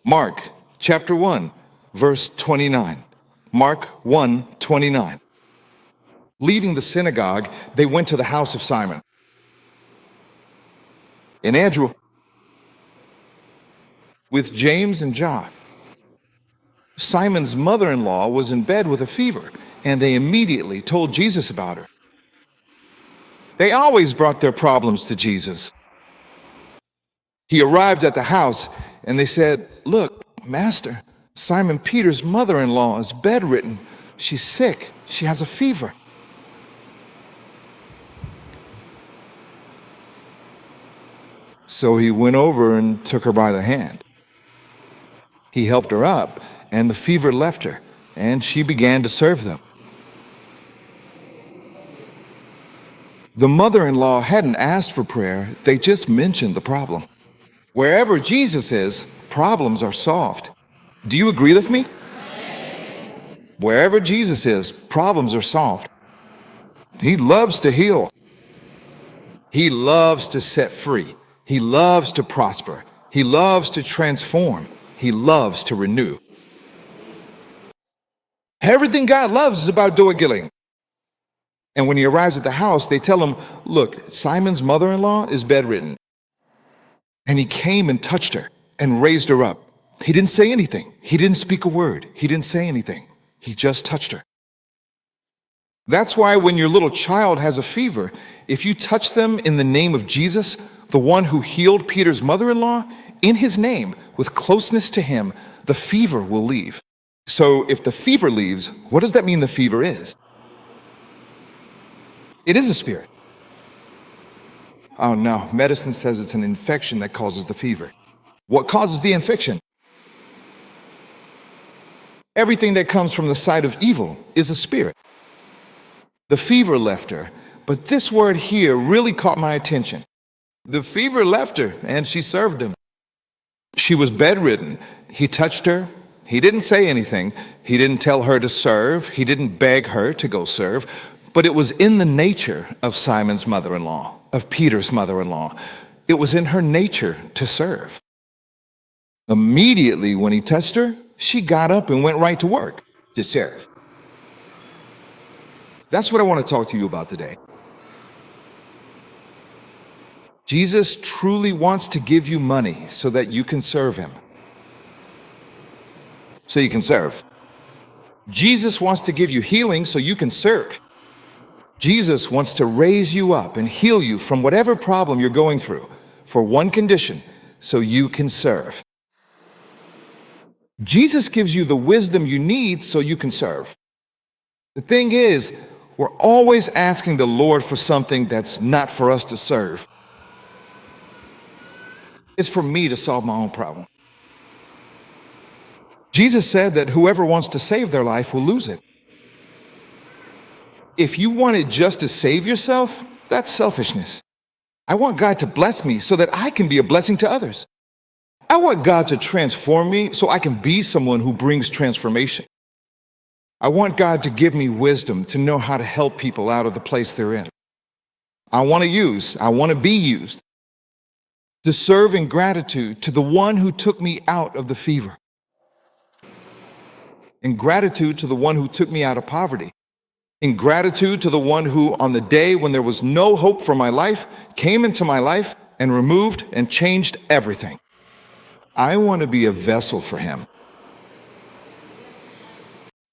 Mark chapter 1, verse 29. Mark 1:29. Leaving the synagogue, they went to the house of Simon. And Andrew with James and John. Simon's mother-in-law was in bed with a fever, and they immediately told Jesus about her. They always brought their problems to Jesus. He arrived at the house, and they said, "Look, Master, Simon Peter's mother-in-law is bedridden. She's sick. She has a fever." So he went over and took her by the hand. He helped her up, and the fever left her, and she began to serve them. The mother-in-law hadn't asked for prayer, they just mentioned the problem. Wherever Jesus is, problems are solved. Do you agree with me? Wherever Jesus is, problems are solved. He loves to heal. He loves to set free. He loves to prosper. He loves to transform. He loves to renew. Everything God loves is about doing. And when he arrives at the house, they tell him, "Look, Simon's mother-in-law is bedridden." And he came and touched her and raised her up. He didn't say anything. He didn't speak a word. He didn't say anything. He just touched her. That's why when your little child has a fever, if you touch them in the name of Jesus, the one who healed Peter's mother-in-law, in his name, with closeness to him, the fever will leave. So if the fever leaves, what does that mean the fever is? It is a spirit. Oh no, medicine says it's an infection that causes the fever. What causes the infection? Everything that comes from the side of evil is a spirit. The fever left her, but this word here really caught my attention. The fever left her, and she served him. She was bedridden. He touched her. He didn't say anything. He didn't tell her to serve. He didn't beg her to go serve. But it was in the nature of Simon's mother-in-law, of Peter's mother-in-law. It was in her nature to serve. Immediately when he touched her, she got up and went right to work to serve. That's what I want to talk to you about today. Jesus truly wants to give you money so that you can serve him. So you can serve. Jesus wants to give you healing so you can serve. Jesus wants to raise you up and heal you from whatever problem you're going through for one condition, so you can serve. Jesus gives you the wisdom you need so you can serve. The thing is, we're always asking the Lord for something that's not for us to serve. It's for me to solve my own problem. Jesus said that whoever wants to save their life will lose it. If you wanted just to save yourself, that's selfishness. I want God to bless me so that I can be a blessing to others. I want God to transform me so I can be someone who brings transformation. I want God to give me wisdom to know how to help people out of the place they're in. I want to be used to serve in gratitude to the one who took me out of the fever, in gratitude to the one who took me out of poverty, in gratitude to the one who, on the day when there was no hope for my life, came into my life and removed and changed everything. I want to be a vessel for him.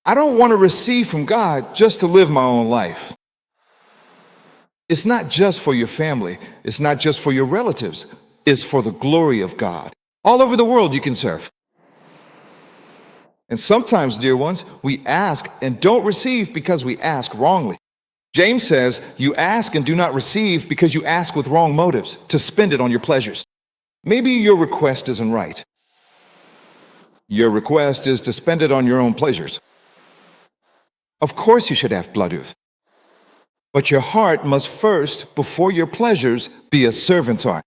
I don't want to receive from God just to live my own life. It's not just for your family. It's not just for your relatives. It's for the glory of God. All over the world you can serve. And sometimes, dear ones, we ask and don't receive because we ask wrongly. James says, you ask and do not receive because you ask with wrong motives, to spend it on your pleasures. Maybe your request isn't right. Your request is to spend it on your own pleasures. Of course you should have plaisir. But your heart must first, before your pleasures, be a servant's heart.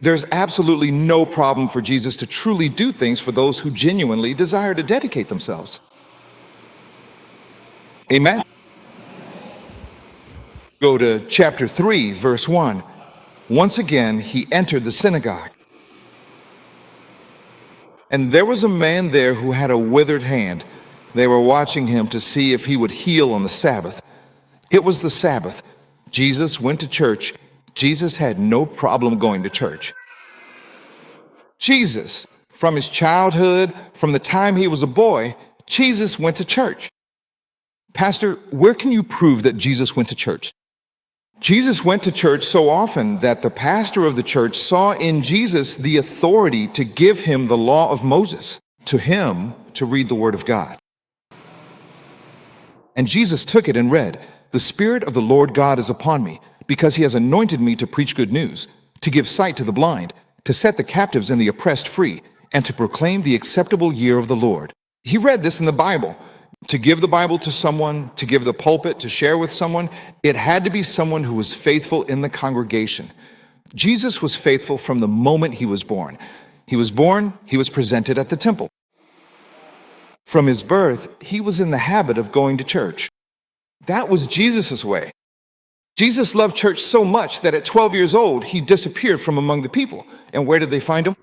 There's absolutely no problem for Jesus to truly do things for those who genuinely desire to dedicate themselves. Amen. Go to chapter 3, verse 1. Once again, he entered the synagogue. And there was a man there who had a withered hand. They were watching him to see if he would heal on the Sabbath. It was the Sabbath. Jesus went to church. Jesus had no problem going to church. Jesus, from his childhood, from the time he was a boy, Jesus went to church. Pastor, where can you prove that Jesus went to church? Jesus went to church so often that the pastor of the church saw in Jesus the authority to give him the law of Moses, to him to read the word of God. And Jesus took it and read, "The Spirit of the Lord God is upon me, because he has anointed me to preach good news, to give sight to the blind, to set the captives and the oppressed free, and to proclaim the acceptable year of the Lord." He read this in the Bible. To give the Bible to someone, to give the pulpit, to share with someone, it had to be someone who was faithful in the congregation. Jesus was faithful from the moment he was born. He was presented at the temple. From his birth, he was in the habit of going to church. That was Jesus' way. Jesus loved church so much that at 12 years old, he disappeared from among the people. And where did they find him?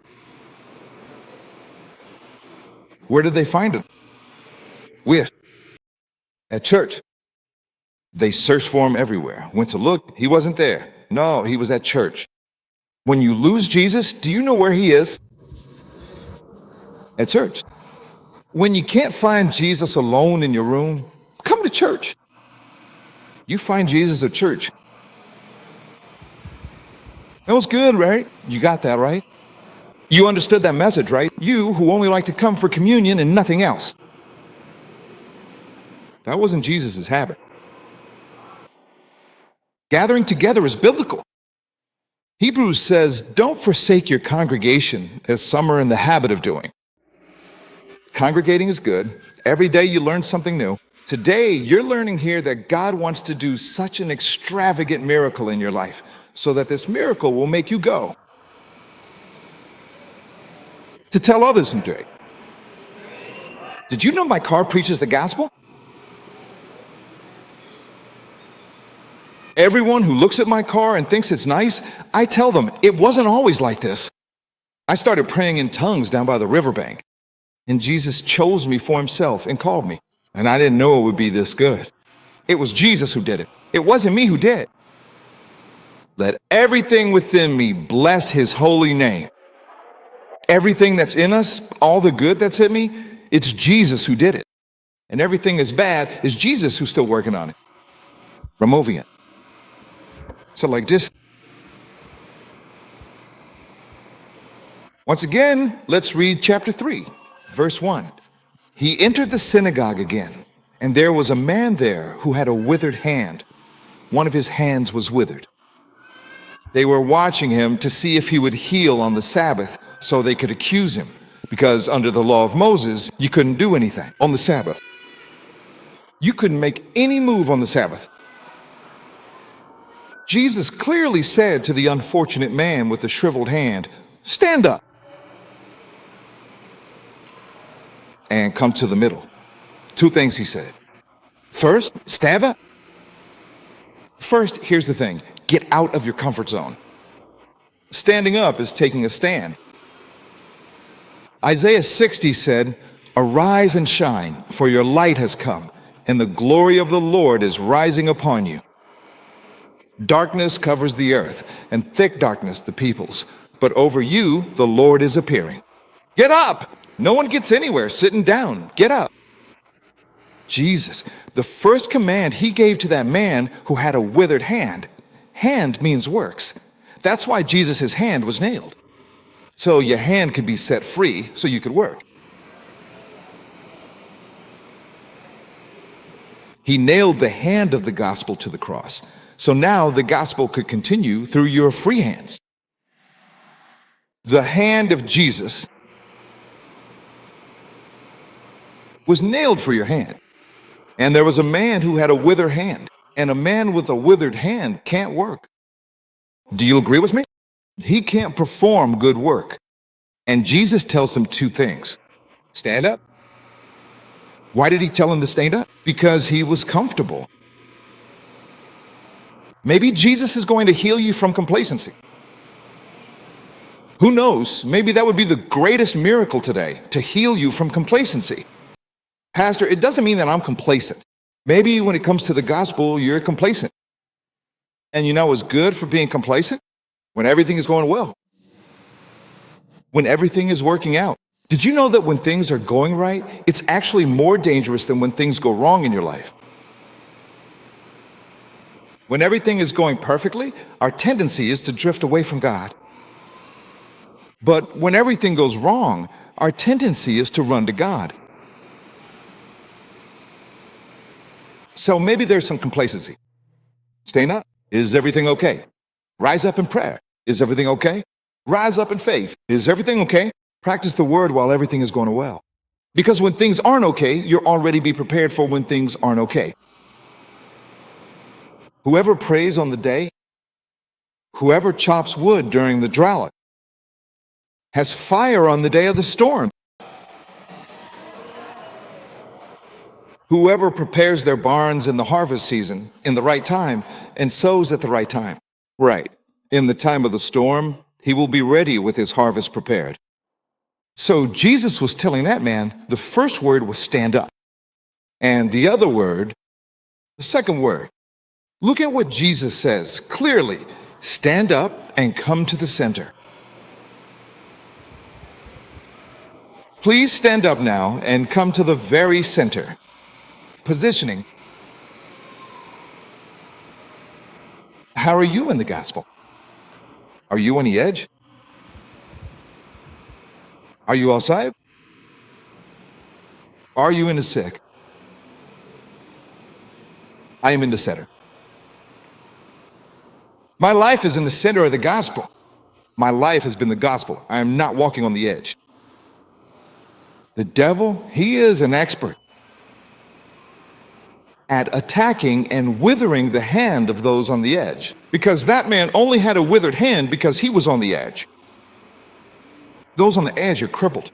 Where did they find him? Where? At church. They searched for him everywhere. Went to look, he wasn't there. No, he was at church. When you lose Jesus, do you know where he is? At church. When you can't find Jesus alone in your room, come to church. You find Jesus at church. That was good, right? You got that, right? You understood that message, right? You who only like to come for communion and nothing else. That wasn't Jesus' habit. Gathering together is biblical. Hebrews says, don't forsake your congregation, as some are in the habit of doing. Congregating is good. Every day you learn something new. Today, you're learning here that God wants to do such an extravagant miracle in your life, so that this miracle will make you go to tell others and do it. Did you know my car preaches the gospel? Everyone who looks at my car and thinks it's nice, I tell them it wasn't always like this. I started praying in tongues down by the riverbank, and Jesus chose me for himself and called me. And I didn't know it would be this good. It was Jesus who did it. It wasn't me who did. Let everything within me bless his holy name. Everything that's in us, all the good that's in me, it's Jesus who did it. And everything that's bad is Jesus who's still working on it. Removing it. So like this. Once again, let's read chapter 3, verse 1. He entered the synagogue again, and there was a man there who had a withered hand. One of his hands was withered. They were watching him to see if he would heal on the Sabbath so they could accuse him, because under the law of Moses, you couldn't do anything on the Sabbath. You couldn't make any move on the Sabbath. Jesus clearly said to the unfortunate man with the shriveled hand, "Stand up and come to the middle." Two things he said. First, stand up. First, here's the thing. Get out of your comfort zone. Standing up is taking a stand. Isaiah 60 said, "Arise and shine, for your light has come, and the glory of the Lord is rising upon you." Darkness covers the earth, and thick darkness the peoples. But over you, the Lord is appearing. Get up! No one gets anywhere sitting down. Get up. Jesus, the first command he gave to that man who had a withered hand. Hand means works. That's why Jesus' hand was nailed. So your hand could be set free so you could work. He nailed the hand of the gospel to the cross. So now the gospel could continue through your free hands. The hand of Jesus was nailed for your hand. And there was a man who had a withered hand. And a man with a withered hand can't work. Do you agree with me? He can't perform good work. And Jesus tells him two things. Stand up. Why did he tell him to stand up? Because he was comfortable. Maybe Jesus is going to heal you from complacency. Who knows? Maybe that would be the greatest miracle today, to heal you from complacency. Pastor, it doesn't mean that I'm complacent. Maybe when it comes to the gospel, you're complacent. And you know what's good for being complacent? When everything is going well. When everything is working out. Did you know that when things are going right, it's actually more dangerous than when things go wrong in your life? When everything is going perfectly, our tendency is to drift away from God. But when everything goes wrong, our tendency is to run to God. So maybe there's some complacency. Staying up. Is everything okay? Rise up in prayer. Is everything okay? Rise up in faith. Is everything okay? Practice the word while everything is going well. Because when things aren't okay, you'll already be prepared for when things aren't okay. Whoever prays on the day, whoever chops wood during the drought, has fire on the day of the storm. Whoever prepares their barns in the harvest season in the right time and sows at the right time. Right. In the time of the storm, he will be ready with his harvest prepared. So Jesus was telling that man, the first word was stand up. And the other word, the second word. Look at what Jesus says clearly. Stand up and come to the center. Please stand up now and come to the very center. Positioning. How are you in the gospel? Are you on the edge? Are you outside? Are you in the sick? I am in the center. My life is in the center of the gospel. My life has been the gospel. I am not walking on the edge. The devil, he is an expert at attacking and withering the hand of those on the edge. Because that man only had a withered hand because he was on the edge. Those on the edge are crippled.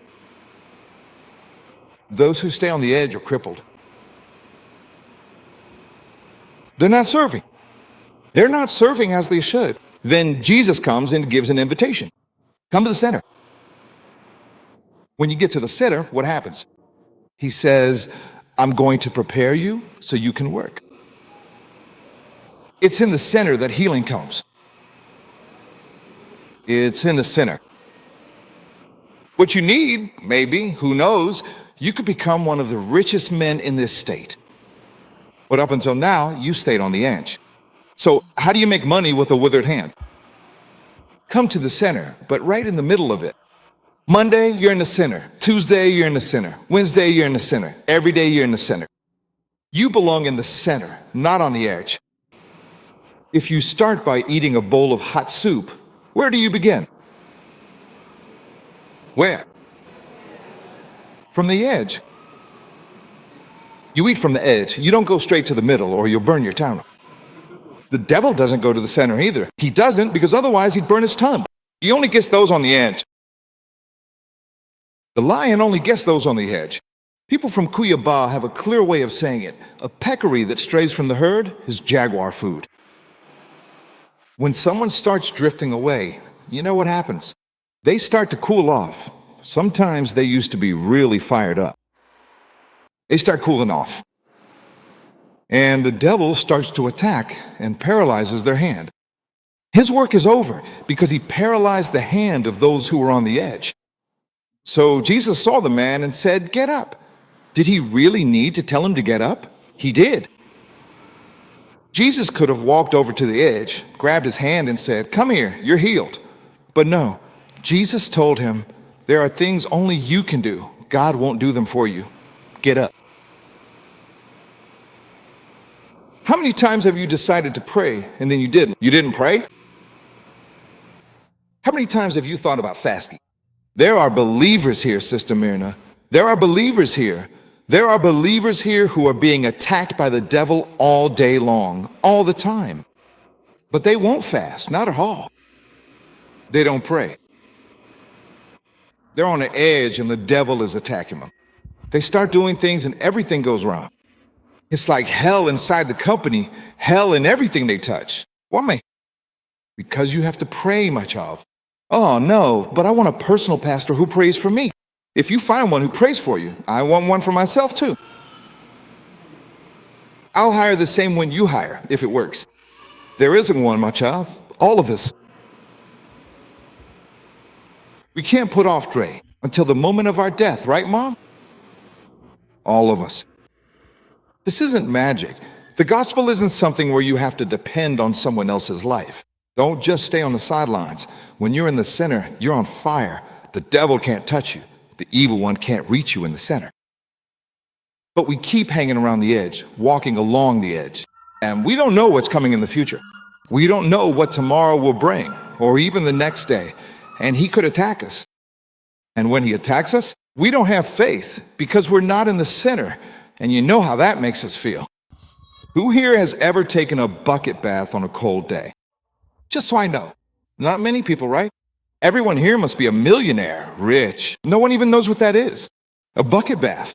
Those who stay on the edge are crippled. They're not serving. They're not serving as they should. Then Jesus comes and gives an invitation. Come to the center. When you get to the center, what happens? He says, I'm going to prepare you so you can work. It's in the center that healing comes. It's in the center. What you need, maybe, who knows, you could become one of the richest men in this state. But up until now, you stayed on the edge. So how do you make money with a withered hand? Come to the center, but right in the middle of it. Monday, you're in the center. Tuesday, you're in the center. Wednesday, you're in the center. Every day, you're in the center. You belong in the center, not on the edge. If you start by eating a bowl of hot soup, where do you begin? Where? From the edge. You eat from the edge. You don't go straight to the middle or you'll burn your tongue. The devil doesn't go to the center either. He doesn't because otherwise he'd burn his tongue. He only gets those on the edge. The lion only gets those on the edge. People from Cuiabá have a clear way of saying it. A peccary that strays from the herd is jaguar food. When someone starts drifting away, you know what happens? They start to cool off. Sometimes they used to be really fired up. They start cooling off. And the devil starts to attack and paralyzes their hand. His work is over because he paralyzed the hand of those who were on the edge. So Jesus saw the man and said, "Get up." Did he really need to tell him to get up? He did. Jesus could have walked over to the edge, grabbed his hand and said, "Come here, you're healed." But no, Jesus told him, there are things only you can do. God won't do them for you. Get up. How many times have you decided to pray and then you didn't? You didn't pray? How many times have you thought about fasting? There are believers here, Sister Myrna. There are believers here. There are believers here who are being attacked by the devil all day long, all the time. But they won't fast, not at all. They don't pray. They're on the edge and the devil is attacking them. They start doing things and everything goes wrong. It's like hell inside the company, hell in everything they touch. Why? Because you have to pray, my child. Oh, no, but I want a personal pastor who prays for me. If you find one who prays for you, I want one for myself too. I'll hire the same one you hire if it works. There isn't one, my child. All of us. We can't put off Dre until the moment of our death, right, Mom? All of us. This isn't magic. The gospel isn't something where you have to depend on someone else's life. Don't just stay on the sidelines. When you're in the center, you're on fire. The devil can't touch you. The evil one can't reach you in the center. But we keep hanging around the edge, walking along the edge. And we don't know what's coming in the future. We don't know what tomorrow will bring, or even the next day. And he could attack us. And when he attacks us, we don't have faith because we're not in the center. And you know how that makes us feel. Who here has ever taken a bucket bath on a cold day? Just so I know. Not many people, right? Everyone here must be a millionaire, rich. No one even knows what that is. A bucket bath.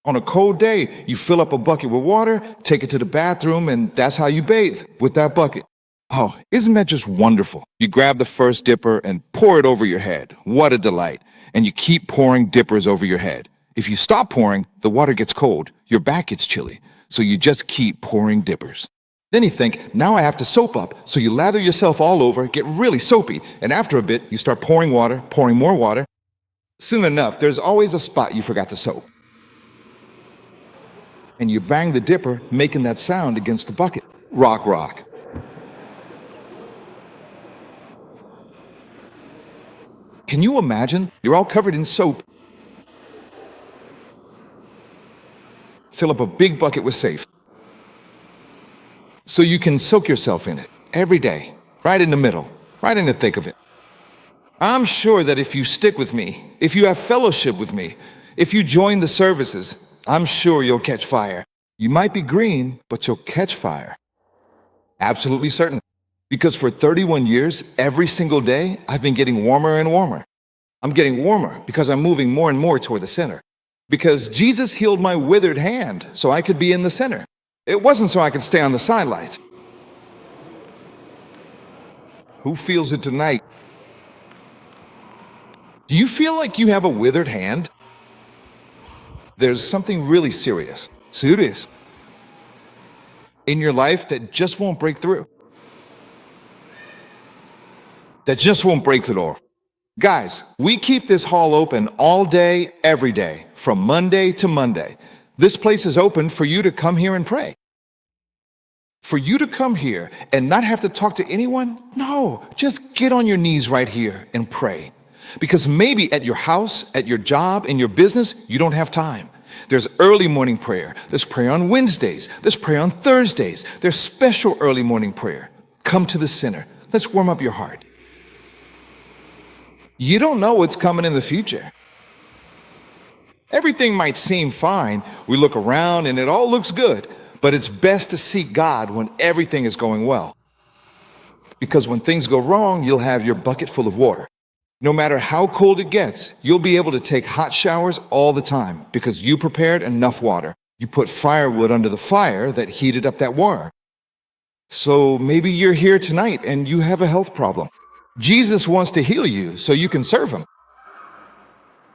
On a cold day, you fill up a bucket with water, take it to the bathroom, and that's how you bathe, with that bucket. Oh, isn't that just wonderful? You grab the first dipper and pour it over your head. What a delight. And you keep pouring dippers over your head. If you stop pouring, the water gets cold, your back gets chilly, so you just keep pouring dippers. Then you think, now I have to soap up, so you lather yourself all over, get really soapy, and after a bit, you start pouring water, pouring more water. Soon enough, there's always a spot you forgot to soap. And you bang the dipper, making that sound against the bucket. Rock, rock. Can you imagine? You're all covered in soap. Fill up a big bucket with safe. So you can soak yourself in it every day, right in the middle, right in the thick of it. I'm sure that if you stick with me, if you have fellowship with me, if you join the services, I'm sure you'll catch fire. You might be green, but you'll catch fire. Absolutely certain. Because for 31 years, every single day, I've been getting warmer and warmer. I'm getting warmer because I'm moving more and more toward the center. Because Jesus healed my withered hand so I could be in the center. It wasn't so I could stay on the sidelines. Who feels it tonight? Do you feel like you have a withered hand? There's something really serious in your life that just won't break through. That just won't break the door. Guys, we keep this hall open all day, every day, from Monday to Monday. This place is open for you to come here and pray. For you to come here and not have to talk to anyone? No, just get on your knees right here and pray. Because maybe at your house, at your job, in your business, you don't have time. There's early morning prayer. There's prayer on Wednesdays. There's prayer on Thursdays. There's special early morning prayer. Come to the center. Let's warm up your heart. You don't know what's coming in the future. Everything might seem fine. We look around and it all looks good, but it's best to seek God when everything is going well. Because when things go wrong, you'll have your bucket full of water. No matter how cold it gets, you'll be able to take hot showers all the time because you prepared enough water. You put firewood under the fire that heated up that water. So maybe you're here tonight and you have a health problem. Jesus wants to heal you so you can serve him.